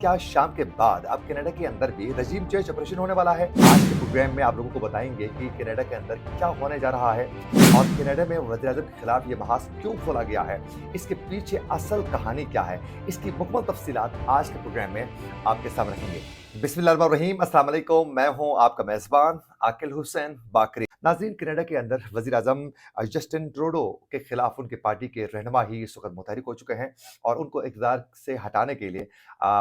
क्या शाम के बाद अब कनाडा के अंदर भी रजीम चेंज ऑपरेशन होने वाला है? आज के प्रोग्राम में आप लोगों को बताएंगे कि कनाडा के अंदर क्या होने जा रहा है और कनाडा में वज़ीर-ए-आज़म के खिलाफ ये बहस क्यों खोला गया है? इसके पीछे असल कहानी क्या है? इसकी मुकम्मल तफसीलात आज के प्रोग्राम में आपके सामने रखेंगे। बिस्मिल्लाहिर्रहमानिर्रहीम, अस्सलाम वालेकुम। मैं हूं आपका मेज़बान आकिल हुसैन बाकरी। नाज़रीन, कनाडा के अंदर वज़ीर-ए-आज़म जस्टिन ट्रूडो के खिलाफ उनकी पार्टी के रहनुमा ही इस वक़्त मुतहरिक हो चुके हैं और उनको इक़्तिदार से हटाने के लिए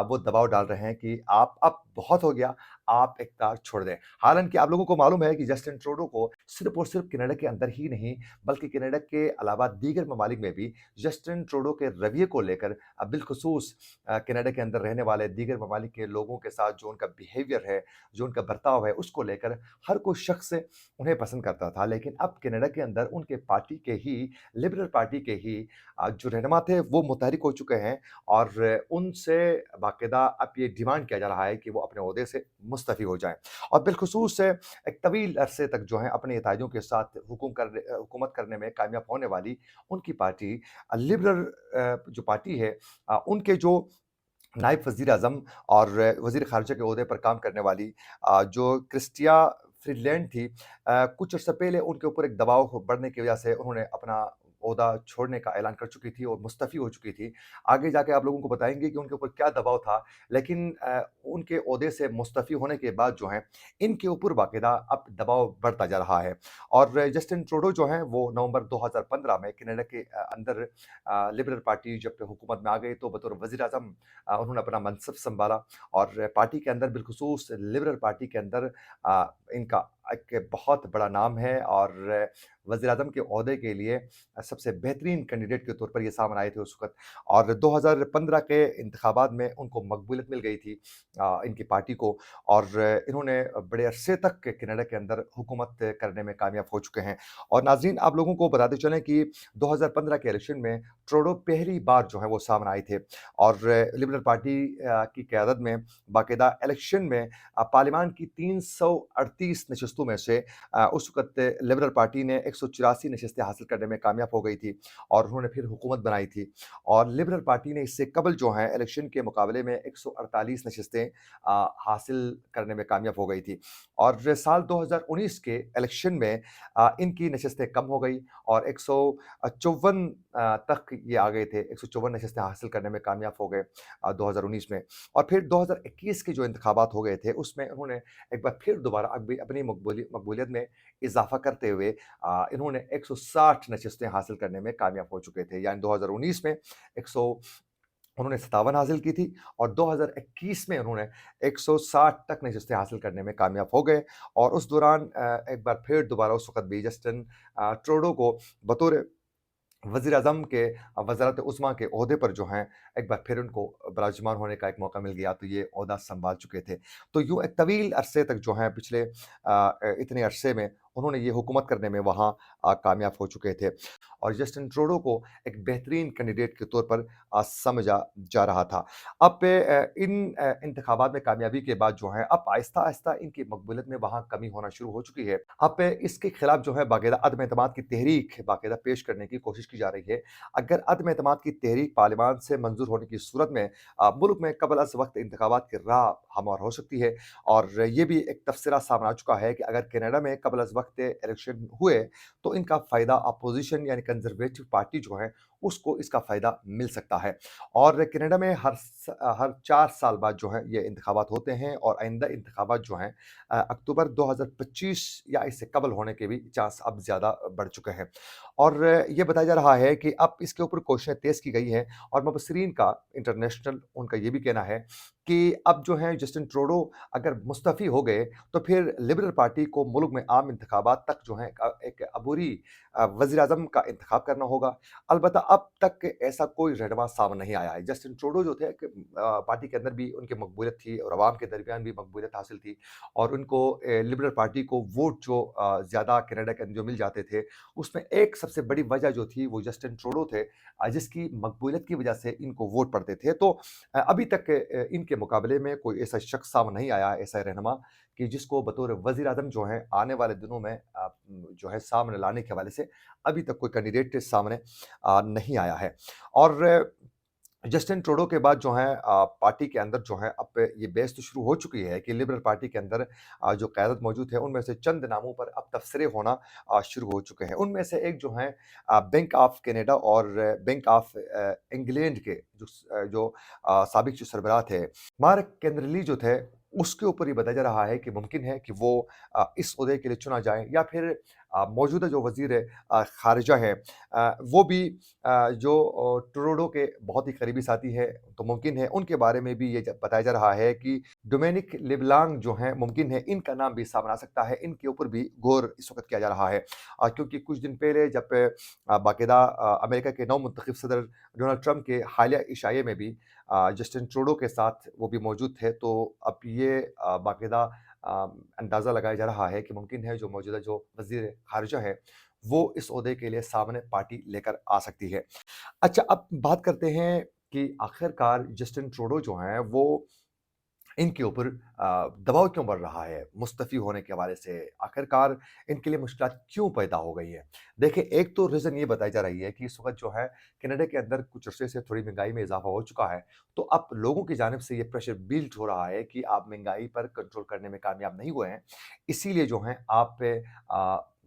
वो दबाव डाल रहे हैं कि आप अब बहुत हो गया, आप इक़्तिदार छोड़ दें। हालाँकि आप लोगों को मालूम है कि जस्टिन ट्रूडो को सिर्फ़ और सिर्फ़ कनाडा के अंदर ही नहीं, बल्कि कनाडा के अलावा दीगर ममालिक में भी जस्टिन ट्रूडो के रवैये को लेकर बिलख़ुसूस कनाडा के अंदर रहने वाले दीगर ममालिक के लोगों के साथ जो उनका बिहेवियर है, जो उनका बर्ताव है, उसको लेकर हर कोई शख़्स उन्हें पसंद करता था। लेकिन अब कनाडा के अंदर उनके पार्टी के ही, लिबरल पार्टी के ही जो रहनुमा थे, वो मुतहरिक हो चुके हैं और उनसे बाकायदा अब ये डिमांड किया जा रहा है कि वो अपने ओहदे से मुस्तफ़ी हो जाएँ और बिलख़ुसूस एक तवील अरसे तक जो है अपने एतराज़ों के साथ हुकूमत करने में कामयाब होने वाली उनकी पार्टी लिबरल जो पार्टी है उनके जो नायब वज़ीर-ए-आज़म और वज़ीर ख़ारिजा के ओहदे पर काम करने वाली जो क्रिस्टिया फ्रीलैंड थी, कुछ अर्से पहले उनके ऊपर एक दबाव बढ़ने की वजह से उन्होंने अपना ओहदा छोड़ने का ऐलान कर चुकी थी और मुस्तफ़ी हो चुकी थी। आगे जाके आप लोगों को बताएँगे कि उनके ऊपर क्या दबाव था, लेकिन उनके ओहदे से मुस्तफ़ी होने के बाद जो है, इनके ऊपर बाकायदा अब दबाव बढ़ता जा रहा है और जस्टिन ट्रूडो जो हैं, वो नवंबर 2015 में कनाडा के अंदर लिबरल पार्टी जब हुकूमत में आ गई, तो बतौर वज़ीर-ए-आज़म उन्होंने अपना मनसब सँभाला और पार्टी के अंदर बिलख़ुसूस लिबरल पार्टी के अंदर इनका एक बहुत बड़ा नाम है और वज़ीर-ए-आज़म के ओहदे के लिए सबसे बेहतरीन कैंडिडेट के तौर पर ये सामने आए थे उस वक़्त और 2015 के इंतखाबात में उनको मकबूलियत मिल गई थी इनकी पार्टी को और इन्होंने बड़े अरसे तक कनाडा के अंदर हुकूमत करने में कामयाब हो चुके हैं और नाज़रीन, आप लोगों को बताते चलें कि 2015 के इलेक्शन में ट्रूडो पहली बार जो है वो सामने आए थे और लिबरल पार्टी की क़यादत में बाकायदा इलेक्शन में पार्लियामान की 338 नशस्तों में से उस वक़्त लिबरल पार्टी ने 184 नशस्तें हासिल करने में कामयाब हो गई थी और उन्होंने फिर हुकूमत बनाई थी और लिबरल पार्टी ने इससे कबल जो है इलेक्शन के मुकाबले में 148 नशस्तें हासिल करने में कामयाब हो गई थी और साल 2019 के इलेक्शन में इनकी नशस्तें कम हो गई और 154 तक ये आ गए थे, 154 नशस्तें हासिल करने में कामयाब हो गए 2019 में और फिर 2021 के जो इंतखाबात हो गए थे, उसमें उन्होंने एक बार फिर दोबारा अपनी मकबूलियत में इज़ाफ़ा करते हुए इन्होंने 160 नशस्तें हासिल करने में कामयाब हो चुके थे। यानी 2019 में 100 उन्होंने 57 हासिल की थी और 2021 में उन्होंने 160 तक नशस्तें हासिल करने में कामयाब हो गए और उस दौरान एक बार फिर दोबारा उस वक़्त भी जस्टिन ट्रूडो को बतौर वज़ीर-ए-आज़म के वज़ारत उज़्मा के ओहदे पर जो हैं, एक बार फिर उनको विराजमान होने का एक मौका मिल गया, तो ये ओहदा सँभाल चुके थे। तो यूँ एक तवील अरसे तक जो हैं पिछले इतने अरसे में उन्होंने ये हुकूमत करने में वहाँ कामयाब हो चुके थे और जस्टिन ट्रूडो को एक बेहतरीन कैंडिडेट के तौर पर समझा जा रहा था। अब इन इंतखाबात में कामयाबी के बाद जो है, अब आहिस्ता-आहिस्ता इनकी मकबूलियत में वहाँ कमी होना शुरू हो चुकी है। अब इसके खिलाफ जो है बाकायदा अदम एतमाद की तहरीक बाकायदा पेश करने की कोशिश की जा रही है। अगर अदम एतमाद की तहरीक पार्लियामान से मंज़ूर होने की सूरत में मुल्क में कबल अज़ वक़्त इंतखाबात की राह हमवार हो सकती है और ये भी एक तबसरा सामने आ चुका है कि अगर कनाडा में कबल अज़ वक़्त इलेक्शन हुए, तो इनका फ़ायदा अपोज़िशन यानी कंज़र्वेटिव पार्टी जो है, उसको इसका फ़ायदा मिल सकता है और कनाडा में हर 4 साल बाद जो है ये इंतखाबात होते हैं और आइंदा इंतखाबात जो हैं अक्टूबर 2025 या इससे कबल होने के भी चांस अब ज़्यादा बढ़ चुके हैं और ये बताया जा रहा है कि अब इसके ऊपर कोशिशें तेज़ की गई हैं और मुबस्सिरीन का इंटरनेशनल उनका ये भी कहना है कि अब जो है जस्टिन ट्रूडो अगर मुस्तफ़ी हो गए, तो फिर लिबरल पार्टी को मुल्क में आम इंतखाबात तक जो है एक अबूरी वज़ीर-ए-आज़म का इंतखाब करना होगा। अलबत्ता अब तक ऐसा कोई रहनुमा सामने नहीं आया है। जस्टिन ट्रूडो जो थे कि पार्टी के अंदर भी उनकी मकबूलियत थी और अवाम के दरमियान भी मकबूलियत हासिल थी और उनको लिबरल पार्टी को वोट जो ज़्यादा कनाडा के अंदर जो मिल जाते थे, उसमें एक सबसे बड़ी वजह जो थी वो जस्टिन ट्रूडो थे जिसकी मकबूलियत की वजह से इनको वोट पड़ते थे। तो अभी तक इनके मुकाबले में कोई ऐसा शख्स सामने नहीं आया, ऐसा रहनुमा कि जिसको बतौर वज़ीर-ए-आज़म जो है आने वाले दिनों में जो है सामने लाने के हवाले से अभी तक कोई कैंडिडेट सामने नहीं आया है। और जस्टिन ट्रूडो के बाद जो है पार्टी के अंदर जो है अब ये बहस तो शुरू हो चुकी है कि लिबरल पार्टी के अंदर जो क़यादत मौजूद है, उनमें से चंद नामों पर अब तबसरे होना शुरू हो चुके हैं। उनमें से एक जो है बैंक ऑफ कनाडा और बैंक ऑफ इंग्लैंड के जो साबिक जो सरबराह थे, मार्क केंद्रली जो थे, उसके ऊपर ये बताया जा रहा है कि मुमकिन है कि वो इस ओहदे के लिए चुना जाए या फिर मौजूदा जो वज़ीर ख़ारिजा है वो भी जो ट्रूडो के बहुत ही करीबी साथी हैं, तो मुमकिन है उनके बारे में भी ये बताया जा रहा है कि डोमिनिक लिब्लांग जो हैं, मुमकिन है इनका नाम भी सामने आ सकता है। इनके ऊपर भी गौर इस वक़्त किया जा रहा है। क्योंकि कुछ दिन पहले जब बाकायदा अमेरिका के नव-मुंतखब सदर डोनाल्ड ट्रंप के हालिया इशाये में भी जस्टिन ट्रूडो के साथ वो भी मौजूद थे, तो अब ये बाकायदा अ, अंदाज़ा लगाया जा रहा है कि मुमकिन है जो मौजूदा जो वज़ीर ख़ारिजा हैं, वो इस ओहदे के लिए सामने पार्टी लेकर आ सकती है। अच्छा, अब बात करते हैं कि आखिरकार जस्टिन ट्रूडो जो हैं, वो इनके ऊपर दबाव क्यों बढ़ रहा है मुस्तफ़ी होने के हवाले से? आखिरकार इनके लिए मुश्किलात क्यों पैदा हो गई हैं? देखिए, एक तो रीज़न ये बताई जा रही है कि इस वक़्त जो है कनाडा के अंदर कुछ अरसे से थोड़ी महँगाई में इज़ाफ़ा हो चुका है। तो अब लोगों की जानिब से ये प्रेशर बिल्ड हो रहा है कि आप महँगाई पर कंट्रोल करने में कामयाब नहीं हुए हैं, इसीलिए जो है आप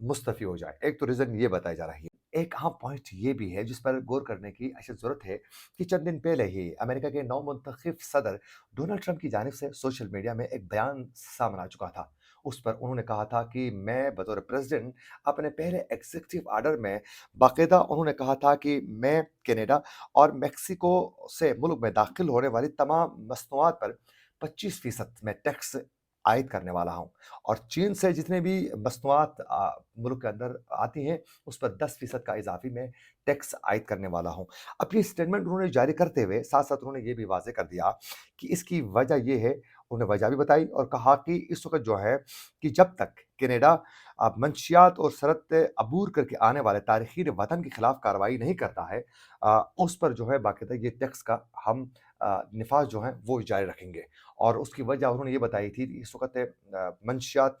मुस्तफ़ी हो जाएँ। एक तो रीज़न ये बताई जा रही है। एक अहम पॉइंट ये भी है जिस पर गौर करने की अशद ज़रूरत है कि चंद दिन पहले ही अमेरिका के नव-मुंतखब सदर डोनाल्ड ट्रंप की जानिब से सोशल मीडिया में एक बयान सामने आ चुका था। उस पर उन्होंने कहा था कि मैं बतौर प्रेज़िडेंट अपने पहले एग्ज़ीक्यूटिव ऑर्डर में बाकायदा उन्होंने कहा था कि मैं कनाडा और मेक्सिको से मुल्क में दाखिल होने वाली तमाम मसनूआत पर 25% मैं टैक्स आयद करने वाला हूँ और चीन से जितने भी मसनूआत मुल्क के अंदर आती हैं, उस पर 10% का इज़ाफ़ी मैं टैक्स आयद करने वाला हूँ। अब ये स्टेटमेंट उन्होंने जारी करते हुए साथ-साथ उन्होंने ये भी वाज़ेह कर दिया कि इसकी वजह ये है, उन्होंने वजह भी बताई और कहा कि इस वक़्त जो है कि जब तक कनाडा मंशियात और शरत अबूर करके आने वाले तारकीन वतन के खिलाफ कार्रवाई नहीं करता है उस पर जो है बाकायदा ये टैक्स का हम निफ़ाज़ जो है वो जारी रखेंगे। और उसकी वजह उन्होंने ये बताई थी कि इस वक़्त मंशियात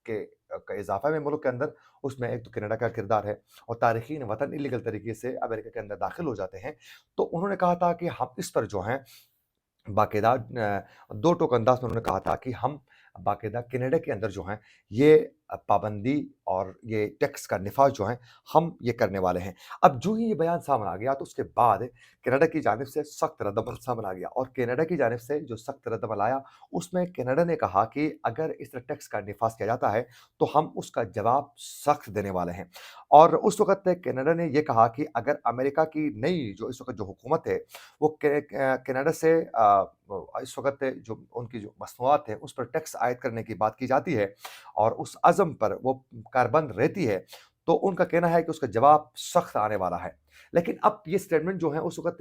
के का इज़ाफ़ा है मुल्क के अंदर, उसमें एक तो कनाडा का किरदार है और तारकीन वतन इल्लीगल तरीके से अमेरिका के अंदर दाखिल हो जाते हैं। तो उन्होंने कहा था कि हम इस पर जो है बाकायदा 2 टोक अंदाज़ में उन्होंने कहा था कि हम बाकायदा कनाडा के अंदर जो है ये पाबंदी और ये टैक्स का निफ़ाज़ जो है हम ये करने वाले हैं। अब जो ही ये बयान सामने आ गया तो उसके बाद कनाडा की जानिब से सख्त रद्द-अमल सामने आ गया और कनाडा की जानिब से जो सख्त रद्द-अमल आया उसमें कनाडा ने कहा कि अगर इस तरह टैक्स का निफ़ाज़ किया जाता है तो हम उसका जवाब सख्त देने वाले हैं। और उस वक़्त कनाडा ने ये कहा कि अगर अमेरिका की नई जो इस वक़्त जो हुकूमत है वो कनाडा से इस वक़्त जो उनकी जो मसनूआत है, उस पर टैक्स आयद करने की बात की जाती है और उस अज़्म पर वो कारबंद रहती है, तो उनका कहना है कि उसका जवाब सख्त आने वाला है। लेकिन अब ये स्टेटमेंट जो है उस वक़्त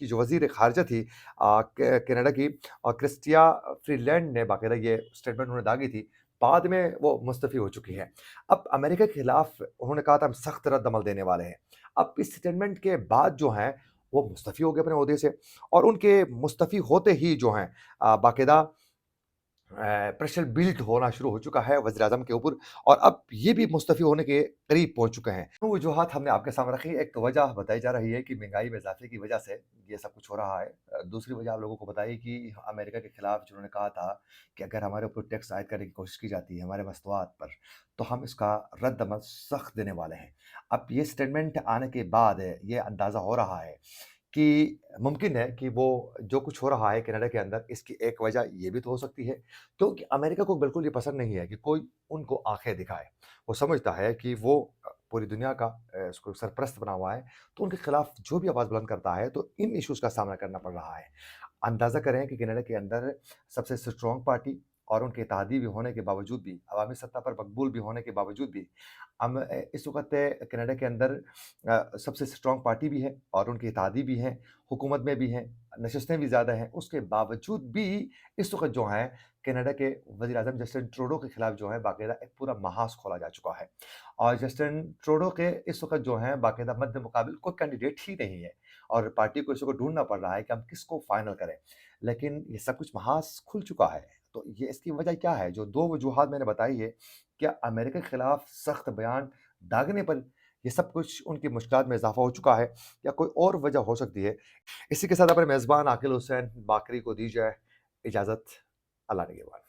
की जो वज़ीर ख़ारिजा थी क कनाडा की क्रिस्टिया फ्रीलैंड ने बाकायदा ये स्टेटमेंट उन्होंने दागी थी। बाद में वो मुस्तफ़ी हो चुकी हैं। अब अमेरिका के खिलाफ उन्होंने कहा था हम सख्त रद्द-अमल देने वाले हैं। अब इस स्टेटमेंट के बाद जो है वो मुस्तफ़ी हो गए अपने ओहदे से और उनके मुस्तफ़ी होते ही जो हैं बाकायदा प्रेशर बिल्ड होना शुरू हो चुका है वज़ीर-ए-आज़म के ऊपर और अब ये भी मुस्तफ़ी होने के करीब पहुँच चुके हैं। तो वजूहात हमने आपके सामने रखी। एक वजह बताई जा रही है कि महँगाई में इज़ाफ़े की वजह से ये सब कुछ हो रहा है। दूसरी वजह आप लोगों को बताई कि अमेरिका के खिलाफ जिन्होंने कहा था कि अगर हमारे ऊपर टैक्स आयद करने की कोशिश की जाती है हमारे मसनूआत पर, तो हम इसका रद्द-अमल सख्त देने वाले हैं। अब ये स्टेटमेंट आने के बाद ये अंदाज़ा हो रहा है कि मुमकिन है कि वो जो कुछ हो रहा है कनाडा के अंदर इसकी एक वजह ये भी तो हो सकती है क्योंकि अमेरिका को बिल्कुल ये पसंद नहीं है कि कोई उनको आंखें दिखाए। वो समझता है कि वो पूरी दुनिया का उसको सरपरस्त बना हुआ है, तो उनके खिलाफ जो भी आवाज़ बुलंद करता है तो इन इश्यूज़ का सामना करना पड़ रहा है। अंदाज़ा करें कि कनाडा के अंदर सबसे स्ट्रॉन्ग पार्टी और उनके इत्तेहादी भी होने के बावजूद भी, अवामी सत्ता पर मकबूल भी होने के बावजूद भी, इस वक़्त कनाडा के अंदर सबसे स्ट्रॉन्ग पार्टी भी है और उनके इत्तेहादी भी हैं, हुकूमत में भी हैं, नशिस्तें भी ज़्यादा हैं। उसके बावजूद भी इस वक़्त जो है कनाडा के वज़ीर-ए-आज़म जस्टिन ट्रूडो के खिलाफ जो है बाकायदा एक पूरा महाज़ खोला जा चुका है। और जस्टिन ट्रूडो के इस वक़्त जो है बाकायदा मद्दे मुकाबिल कोई कैंडिडेट ही नहीं है और पार्टी को इस वक़्त ढूँढना पड़ रहा है कि हम किसको फाइनल करें। लेकिन ये सब कुछ महाज़ खुल चुका है। तो ये इसकी वजह क्या है? जो 2 वजूहात मैंने बताई है, क्या अमेरिका के खिलाफ सख्त बयान दागने पर ये सब कुछ उनकी मुश्किलात में इज़ाफ़ा हो चुका है या कोई और वजह हो सकती है? इसी के साथ अपने मेज़बान आकिल हुसैन बाकरी को दीजिए इजाज़त। अल्लाह निगहबान।